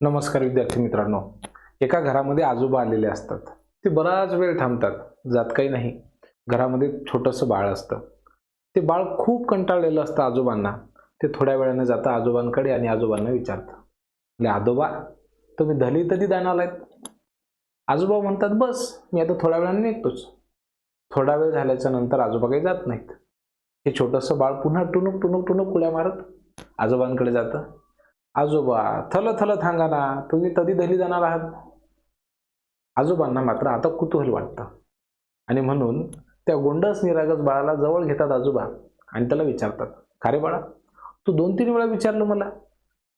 नमस्कार विद्यार्थी मित्रांनो. एका घरामध्ये आजोबा आलेले असतात. ते बराच वेळ थांबतात, जात काही नाही. घरामध्ये छोटंसं बाळ असतं. ते बाळ खूप कंटाळलेलं असतं आजोबांना. ते थोड्या वेळाने जातं आजोबांकडे आणि आजोबांना विचारतं, "ले आजोबा, तुम्ही धली कधी जाणार आहेत?" आजोबा म्हणतात, "बस मी आता थोड्या वेळाने निघतोच." थोडा वेळ झाल्याच्या नंतर आजोबा काही जात नाहीत. हे छोटंसं बाळ पुन्हा टुणूक टुणूक टुणूक उड्या मारत आजोबांकडे जातं. "आजोबा, थल थल थांगा ना, तुम्ही कधी घरी जाणार आहात?" आजोबांना मात्र आता कुतूहल वाटतं आणि म्हणून त्या गोंडस निरागस बाळाला जवळ घेतात आजोबा आणि त्याला विचारतात, "का रे बाळा, तू 2-3 वेळा विचारलं मला,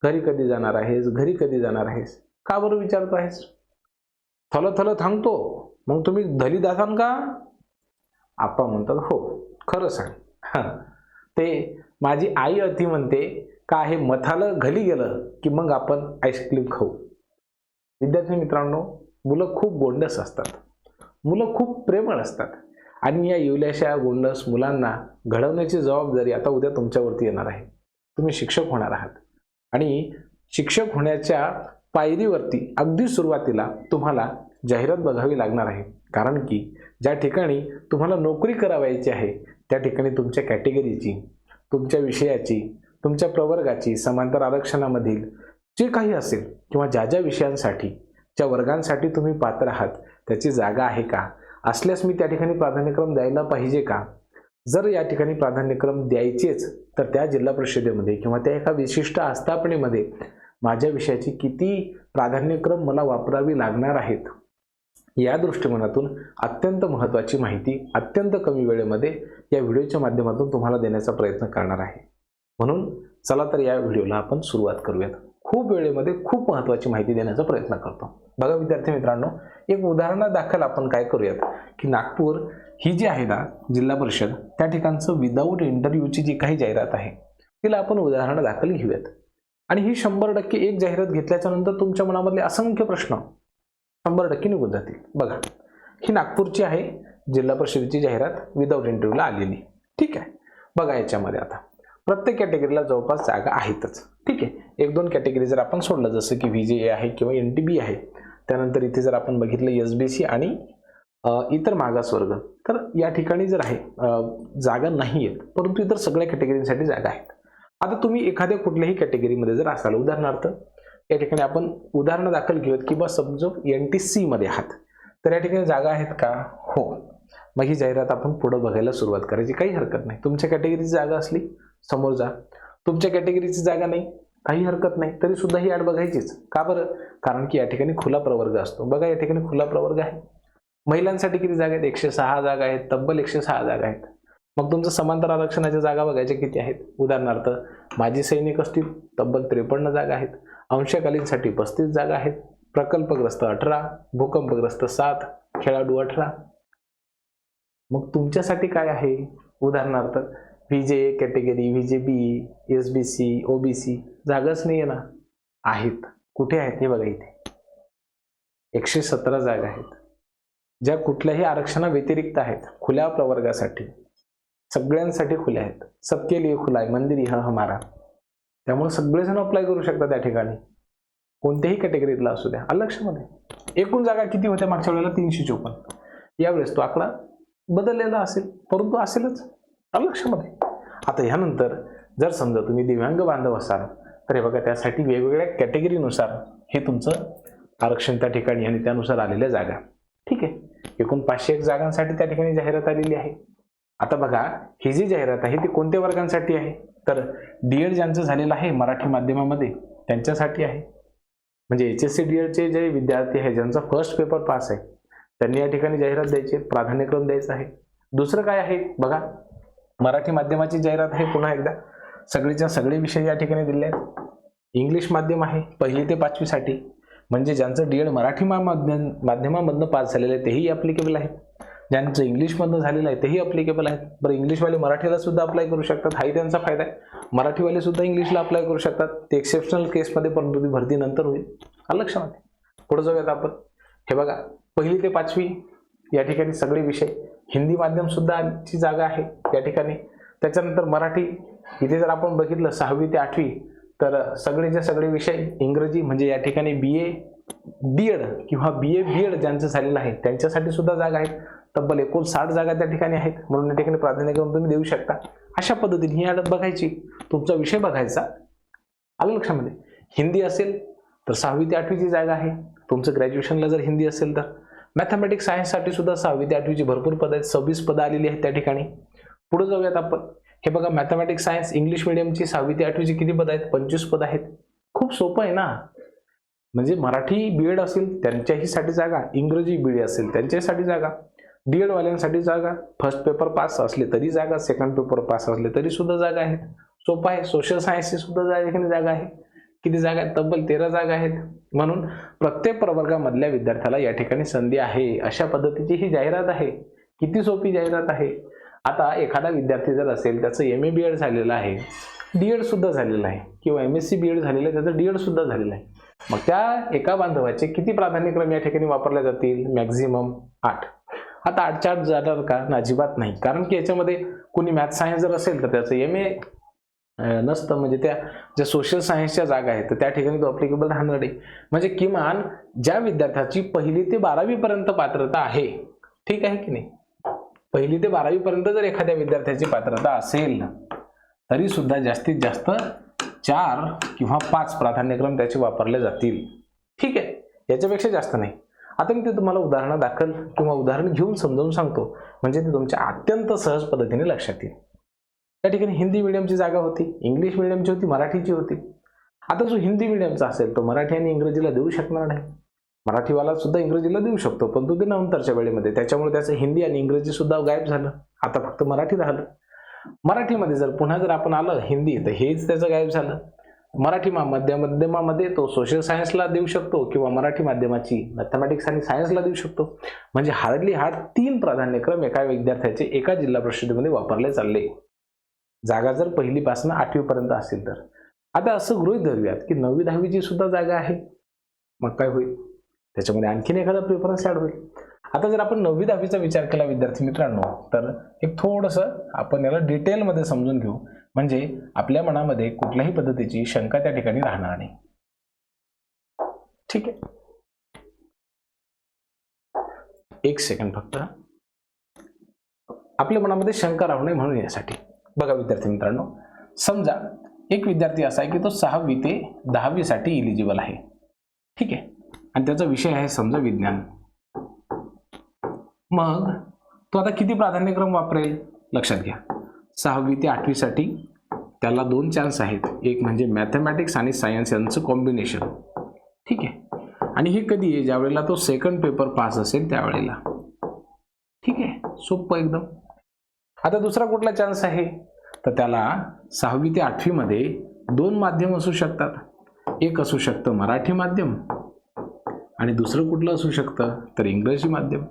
घरी कधी जाणार आहेस, घरी कधी जाणार आहेस, का बरं विचारतो आहेस?" "थल थल थांबतो, मग तुम्ही घरी जासान का?" आप्पा म्हणतात, "हो, खरं सांग." "हं, ते माझी आई अति म्हणते का हे मथालं घरी गेलं की मग आपण आईस्क्रीम खाऊ." विद्यार्थी मित्रांनो, मुलं खूप गोंडस असतात. मुलं खूप प्रेमळ असतात आणि या इवल्याशा गोंडस मुलांना घडवण्याची जबाबदारी आता उद्या तुमच्यावरती येणार आहे. तुम्ही शिक्षक होणार आहात आणि शिक्षक होण्याच्या पायरीवरती अगदी सुरुवातीला तुम्हाला जाहिरात बघावी लागणार आहे. कारण की ज्या ठिकाणी तुम्हाला नोकरी करावयाची आहे त्या ठिकाणी तुमच्या कॅटेगरीची, तुमच्या विषयाची, तुमच्या प्रवर्गाची, समांतर आरक्षणामधील जे काही असेल किंवा ज्या ज्या विषयांसाठी, ज्या वर्गांसाठी तुम्ही पात्र आहात त्याची जागा आहे का, असल्यास मी त्या ठिकाणी प्राधान्यक्रम द्यायला पाहिजे का? जर या ठिकाणी प्राधान्यक्रम द्यायचेच तर त्या जिल्हा परिषदेमध्ये किंवा त्या एका विशिष्ट आस्थापनेमध्ये माझ्या विषयाची किती प्राधान्यक्रम मला वापरावी लागणार आहेत, या दृष्टिकोनातून अत्यंत महत्त्वाची माहिती अत्यंत कमी वेळेमध्ये या व्हिडिओच्या माध्यमातून तुम्हाला देण्याचा प्रयत्न करणार आहे. म्हणून चला तर या व्हिडिओला आपण सुरुवात करूयात. खूप वेळेमध्ये खूप महत्त्वाची माहिती देण्याचा प्रयत्न करतो. बघा विद्यार्थी मित्रांनो, एक उदाहरणादाखल आपण काय करूयात की नागपूर ही जी आहे ना जिल्हा परिषद, त्या ठिकाणचं विदाऊट इंटरव्ह्यूची जी काही जाहिरात आहे तिला आपण उदाहरणादाखल घेऊयात. आणि ही 100% एक जाहिरात घेतल्याच्या नंतर तुमच्या मनामधले असंख्य प्रश्न 100% निघून जातील. बघा, ही नागपूरची आहे जिल्हा परिषदेची जाहिरात विदाऊट इंटरव्ह्यूला आलेली. ठीक आहे. बघा याच्यामध्ये आता प्रत्येक कॅटेगरीला जवळपास जागा आहेतच. ठीक आहे. 1-2 कॅटेगरी जर आपण सोडलं, जसं की VJA आहे किंवा NTB आहे, त्यानंतर इथे जर आपण बघितलं SBC आणि इतर मागासवर्ग, तर या ठिकाणी जर आहे जागा नाही आहेत, परंतु इतर सगळ्या कॅटेगरीसाठी जागा आहेत. आता तुम्ही एखाद्या कुठल्याही कॅटेगरीमध्ये जर असाल, उदाहरणार्थ या ठिकाणी आपण उदाहरण दाखल घेऊयात की बा समजो NTC मध्ये आहात, तर या ठिकाणी जागा आहेत का? हो. मग ही जाहिरात आपण पुढे बघायला सुरुवात करायची, काही हरकत नाही. तुमच्या कॅटेगरीची जागा असली समोर जा, तुमच्या कॅटेगरीची जागा नाही काही हरकत नाही, तरी सुद्धा ही ॲड बघायचीच. का बरं? कारण की या ठिकाणी खुला प्रवर्ग असतो. बघा या ठिकाणी खुला प्रवर्ग आहे. महिलांसाठी किती जागा आहेत? 106 जागा आहेत, तब्बल 106 जागा आहेत. मग तुमचं समांतर आरक्षणाच्या जागा बघायच्या किती आहेत? उदाहरणार्थ माजी सैनिक असतील, तब्बल 53 जागा आहेत. अंशकालीनसाठी 35 जागा आहेत. प्रकल्पग्रस्त 18, भूकंपग्रस्त 7, खेळाडू 18. मग तुमच्यासाठी काय आहे? उदाहरणार्थ VJA category, VJB, SBC, OBC जागाच नाही आहे ना? आहेत. कुठे आहेत हे बघा, इथे 117 जागा आहेत, ज्या कुठल्याही आरक्षणा व्यतिरिक्त आहेत, खुल्या प्रवर्गासाठी, सगळ्यांसाठी खुल्या आहेत. सबके लिए खुला आहे, मंदिर यह हमारा. त्यामुळे सगळेजण अप्लाय करू शकतात त्या ठिकाणी, कोणत्याही कॅटेगरीतला असू द्या. लक्षामध्ये एकूण जागा किती होत्या मागच्या वेळेला? 354. यावेळेस तो आकडा बदललेला असेल, परंतु असेलच. लक्षामध्ये. आता ह्यानंतर जर समजा तुम्ही दिव्यांग बांधव असाल तर हे बघा, त्यासाठी वेगवेगळ्या कॅटेगरीनुसार हे तुमचं आरक्षण त्या ठिकाणी आणि त्यानुसार आलेल्या जागा. ठीक आहे. एकूण 501 जागांसाठी त्या ठिकाणी जाहिरात आलेली आहे. आता बघा, ही जी जाहिरात आहे ती कोणत्या वर्गांसाठी आहे? तर D.Ed ज्यांचं झालेलं आहे मराठी माध्यमामध्ये त्यांच्यासाठी आहे. म्हणजे HSC D.Edचे जे विद्यार्थी आहे ज्यांचा फर्स्ट पेपर पास आहे त्यांनी या ठिकाणी जाहिरात द्यायची, प्राधान्यक्रम द्यायचा आहे. दुसरं काय आहे बघा, मराठी माध्यमाची जाहिरात आहे. पुन्हा एकदा सगळेच्या सगळे विषय या ठिकाणी दिले आहेत. इंग्लिश माध्यम आहे 1ली ते 5वी साठी, म्हणजे ज्यांचं D.Ed मराठी माध्यमामधनं पास झालेलं आहे तेही ॲप्लिकेबल आहेत, ज्यांचं इंग्लिशमधनं झालेलं आहे तेही ॲप्लिकेबल आहेत. बरं, इंग्लिशवाले मराठीला सुद्धा अप्लाय करू शकतात, हाही त्यांचा फायदा आहे. मराठीवाले सुद्धा इंग्लिशला अप्लाय करू शकतात, ते एक्सेप्शनल केसमध्ये, परंतु ती भरती नंतर होईल. लक्षामध्ये. पुढे जाऊयात आपण. हे बघा, 1ली ते 5वी या ठिकाणी सगळे विषय. हिंदी माध्यम सुद्धा ची जागा आहे या ठिकाणी. त्याच्यानंतर मराठी, इथे जर आपण बघितलं 6वी ते 8वी तर सगळेचे सगळे विषय इंग्रजी म्हणजे या ठिकाणी BA D.Ed किंवा BA B.Ed ज्यांचं झालेलं आहे त्यांच्यासाठी सुद्धा जागा आहेत. तब्बल 59 जागा त्या ठिकाणी आहेत, म्हणून या ठिकाणी प्राधान्यक्रम तुम्ही देऊ शकता. अशा पद्धतीने ही ॲड बघायची, तुमचा विषय बघायचा. आलं लक्षामध्ये. हिंदी असेल तर 6वी ते 8वीची जागा आहे. तुमचं ग्रॅज्युएशनला जर हिंदी असेल तर मॅथमॅटिक्स सायन्ससाठी सुद्धा 6वी ते 8वीची भरपूर पदं आहेत, 26 पदं आलेली आहेत त्या ठिकाणी. पुढे जाऊयात आपण. हे बघा, मॅथमॅटिक्स सायन्स इंग्लिश मिडियमची 6वी ते 8वीची किती पदं आहेत? 25 पदं आहेत. खूप सोपं आहे ना. म्हणजे मराठी B.Ed असेल त्यांच्याहीसाठी जागा, इंग्रजी BA असेल त्यांच्यासाठी जागा, D.Ed वाल्यांसाठी जागा, फर्स्ट पेपर पास असले तरी जागा, सेकंड पेपर पास असले तरी सुद्धा जागा आहेत. सोपं आहे. सोशल सायन्सची सुद्धा जागा आहे. किती जागा आहेत? तब्बल 13 जागा आहेत. म्हणून प्रत्येक प्रवर्गामधल्या विद्यार्थ्याला या ठिकाणी संधी आहे. अशा पद्धतीची ही जाहिरात आहे. किती सोपी जाहिरात आहे. आता एखादा विद्यार्थी जर असेल, त्याचं MA B.Ed झालेलं आहे, D.Ed सुद्धा झालेलं आहे, किंवा MSc B.Ed झालेलं आहे, त्याचं D.Ed सुद्धा झालेलं आहे, मग त्या एका बांधवाचे किती प्राधान्यक्रम या ठिकाणी वापरले जातील? मॅक्झिमम 8. आता 8च्या 8 जाणार का? अजिबात नाही. कारण की याच्यामध्ये कोणी मॅथ सायन्स जर असेल तर त्याचं MA नसतं, म्हणजे त्या ज्या सोशल सायन्सच्या जागा आहेत तर त्या ठिकाणी तो अप्लिकेबल राहणार नाही. म्हणजे किमान ज्या विद्यार्थ्याची 1ली ते 12वी पर्यंत पात्रता आहे, ठीक आहे की नाही, 1ली ते 12वी पर्यंत जर एखाद्या विद्यार्थ्याची पात्रता असेल तरी सुद्धा जास्तीत जास्त 4 किंवा 5 प्राधान्यक्रम त्याचे वापरले जातील. ठीक आहे, याच्यापेक्षा जास्त नाही. आता मी ते तुम्हाला उदाहरण दाखल किंवा उदाहरण घेऊन समजावून सांगतो, म्हणजे ते तुमच्या अत्यंत सहज पद्धतीने लक्षात येईल. त्या ठिकाणी हिंदी मीडियमची जागा होती, इंग्लिश मीडियमची होती, मराठीची होती. आता जो हिंदी मीडियमचा असेल तो मराठी आणि इंग्रजीला देऊ शकणार नाही. मराठीवाला सुद्धा इंग्रजीला देऊ शकतो, पण तो ते नंतरच्या वेळेमध्ये, त्याच्यामुळे त्याचं हिंदी आणि इंग्रजी सुद्धा गायब झालं. आता फक्त मराठी राहिलं. मराठीमध्ये जर पुन्हा जर आपण आलं हिंदी, तर हेच त्याचं गायब झालं. मराठी माध्यमामध्ये तो सोशल सायन्सला देऊ शकतो किंवा मराठी माध्यमाची मॅथमॅटिक्स आणि सायन्सला देऊ शकतो. म्हणजे हार्डली 3 प्राधान्यक्रम एका विद्यार्थ्याचे एका जिल्हा परिषदेमध्ये वापरले चालले. जागा जर 1ली पासून 8वी पर्यंत असेल तर. आता असं गृहीत धरूयात की 9वी 10वीची सुद्धा जागा आहे, मग काय होईल? त्याच्यामध्ये आणखीन एखादा प्रेफरन्स ॲड होईल. आता जर आपण 9वी 10वीचा विचार केला विद्यार्थी मित्रांनो, तर एक थोडंसं आपण याला डिटेलमध्ये समजून घेऊ, म्हणजे आपल्या मनामध्ये कुठल्याही पद्धतीची शंका त्या ठिकाणी राहणार नाही. ठीक आहे, एक सेकंड फक्त. आपल्या मनामध्ये शंका राहू नये म्हणून यासाठी बघा विद्यार्थी मित्रांनो, समजा एक विद्यार्थी असा आहे की तो 6वी ते 10वी साठी इलिजिबल आहे. ठीक आहे, आणि त्याचा विषय आहे समजा विज्ञान. मग तो आता किती प्राधान्यक्रम वापरेल? लक्षात घ्या, 6वी ते 8वी साठी त्याला 2 चान्स आहेत. एक म्हणजे मॅथमॅटिक्स आणि सायन्स यांचं कॉम्बिनेशन. ठीक आहे, आणि हे कधी आहे? ज्या वेळेला तो सेकंड पेपर पास असेल त्यावेळेला. ठीक आहे, सोपं एकदम. आता दुसरा कुठला चान्स आहे? तर त्याला 6वी ते 8वी मध्ये 2 माध्यम असू शकतात. एक असू शकतं मराठी माध्यम आणि दुसरं कुठलं असू शकतं? तर इंग्रजी माध्यम.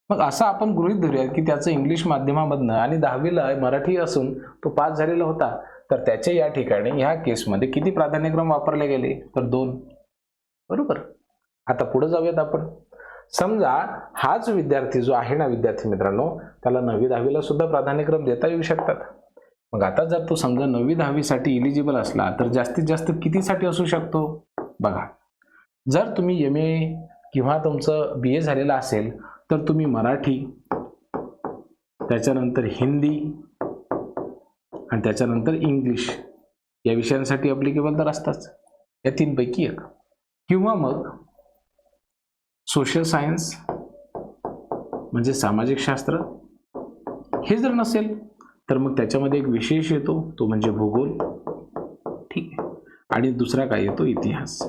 मग असं आपण गृहीत धरूया की त्याचं इंग्लिश माध्यमामधनं आणि 10वीला मराठी असून तो पास झालेला होता, तर त्याचे या ठिकाणी ह्या केसमध्ये किती प्राधान्यक्रम वापरले गेले? तर 2. बरोबर. आता पुढे जाऊयात आपण. समजा हाच विद्यार्थी जो आहे ना विद्यार्थी मित्रांनो, त्याला 9वी 10वीला सुद्धा प्राधान्यक्रम देता येऊ शकतात. मग आता जर तो समजा 9वी 10वी साठी इलिजिबल असला तर जास्तीत जास्त कितीसाठी असू शकतो? बघा, जर तुम्ही MA किंवा तुमचं BA झालेलं असेल तर तुम्ही मराठी, त्याच्यानंतर हिंदी आणि त्याच्यानंतर इंग्लिश या विषयांसाठी अप्लिकेबल तर असताच, या 3 पैकी एक. किंवा मग सोशल सायन्स म्हणजे सामाजिक शास्त्र, हे जर नसेल तर मग त्याच्यामध्ये एक विशेष येतो, तो म्हणजे भूगोल. ठीक आहे, आणि दुसरा काय येतो? इतिहास.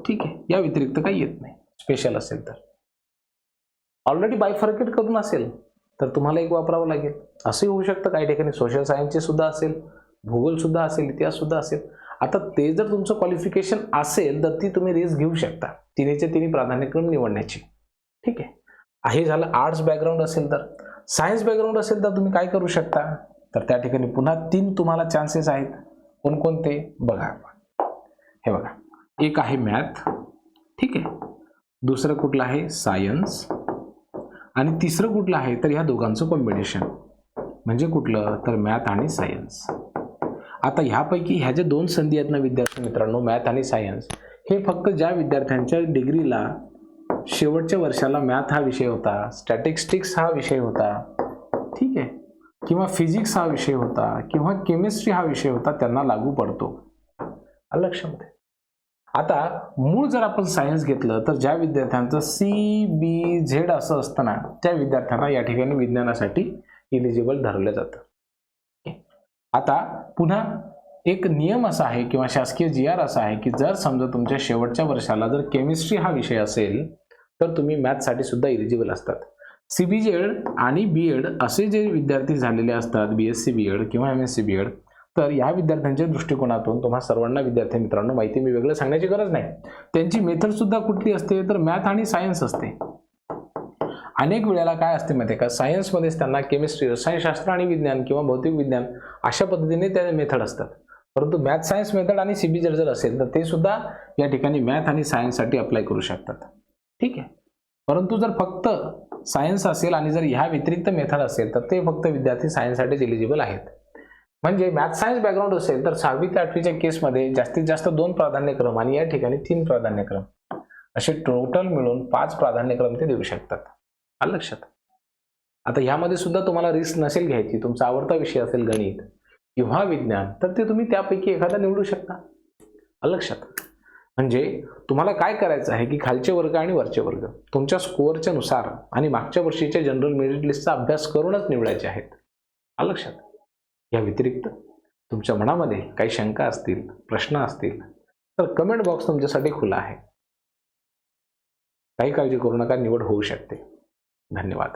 ठीक आहे, या व्यतिरिक्त काही येत नाही. स्पेशल असेल तर. ऑलरेडी बायफर्केट करून असेल तर तुम्हाला एक वापरावं लागेल. असंही होऊ शकतं काही ठिकाणी सोशल सायन्सचे सुद्धा असेल, भूगोल सुद्धा असेल, इतिहास सुद्धा असेल. आता ते जर तुमचं क्वालिफिकेशन असेल तर ती तुम्ही रिस्क घेऊ शकता 3चे 3 प्राधान्यक्रम निवडण्याची. ठीक आहे, हे झालं आर्ट्स बॅकग्राऊंड असेल. तर सायन्स बॅकग्राऊंड असेल तर तुम्ही काय करू शकता? तर त्या ठिकाणी पुन्हा 3 तुम्हाला चान्सेस आहेत. कोणकोणते? बघा, हे बघा, एक आहे मॅथ. ठीक आहे, दुसरं कुठलं आहे? सायन्स. आणि तिसरं कुठलं आहे? तर ह्या दोघांचं कॉम्बिनेशन, म्हणजे कुठलं? तर मॅथ आणि सायन्स. आता ह्यापैकी ह्या जे 2 संधी आहेत ना विद्यार्थी मित्रांनो, मॅथ आणि सायन्स, हे फक्त ज्या विद्यार्थ्यांच्या डिग्रीला शेवटच्या वर्षाला मॅथ हा विषय होता, स्टॅटिस्टिक्स हा विषय होता, ठीक आहे, किंवा फिजिक्स हा विषय होता, किंवा केमिस्ट्री हा विषय होता, त्यांना लागू पडतो. लक्षामध्ये. आता मूळ जर आपण सायन्स घेतलं तर ज्या विद्यार्थ्यांचं CBZ असं असतं ना, त्या विद्यार्थ्यांना या ठिकाणी विज्ञानासाठी इलिजिबल धरलं जातं. आता पुन्हा एक नियम असा आहे किंवा शासकीय GR असा आहे की जर समजा तुमच्या शेवटच्या वर्षाला जर केमिस्ट्री हा विषय असेल तर तुम्ही मॅथसाठी सुद्धा इलिजिबल असतात. CBZ आणि BEd असे जे विद्यार्थी झालेले असतात, BSc BEd किंवा MSc BEd, तर या विद्यार्थ्यांच्या दृष्टिकोनातून तुम्हा सर्वांना विद्यार्थी मित्रांनो माहिती मी वेगळं सांगण्याची गरज नाही. त्यांची मेथड सुद्धा कुठली असते तर मॅथ आणि सायन्स असते. अनेक वेळेला काय असते माहिती आहे का, सायन्समध्येच त्यांना केमिस्ट्री, रसायनशास्त्र आणि विज्ञान किंवा भौतिक विज्ञान अशा पद्धतीने त्या मेथड असतात. परंतु मॅथ सायन्स मेथड आणि CBZ जर असेल तर ते सुद्धा या ठिकाणी मॅथ आणि सायन्ससाठी अप्लाय करू शकतात. ठीक आहे. परंतु जर फक्त सायन्स असेल आणि जर ह्या व्यतिरिक्त मेथड असेल तर ते फक्त विद्यार्थी सायन्ससाठी एलिजिबल आहेत. म्हणजे मॅथ सायन्स बॅकग्राऊंड असेल तर 6वी ते 8वीच्या केसमध्ये जास्तीत जास्त 2 प्राधान्यक्रम आणि या ठिकाणी 3 प्राधान्यक्रम असे टोटल मिळून 5 प्राधान्यक्रम ते देऊ शकतात. आलं लक्षात. आता ह्यामध्ये सुद्धा तुम्हाला रिस्क नसेल घ्यायची, तुमचा आवडता विषय असेल गणित किंवा विज्ञान तर ते तुम्ही त्यापैकी एखादा निवडू शकता. आलं लक्षात. म्हणजे तुम्हाला काय करायचं आहे की खालचे वर्ग आणि वरचे वर्ग तुमच्या स्कोअरच्या नुसार आणि मागच्या वर्षीच्या जनरल मेरिट लिस्टचा अभ्यास करूनच निवडायचे आहेत. आलं लक्षात. या व्यतिरिक्त तुमच्या मनामध्ये काही शंका असतील, प्रश्न असतील तर कमेंट बॉक्स तुमच्यासाठी खुला आहे. काही काळजी करू नका, निवड होऊ शकते. धन्यवाद.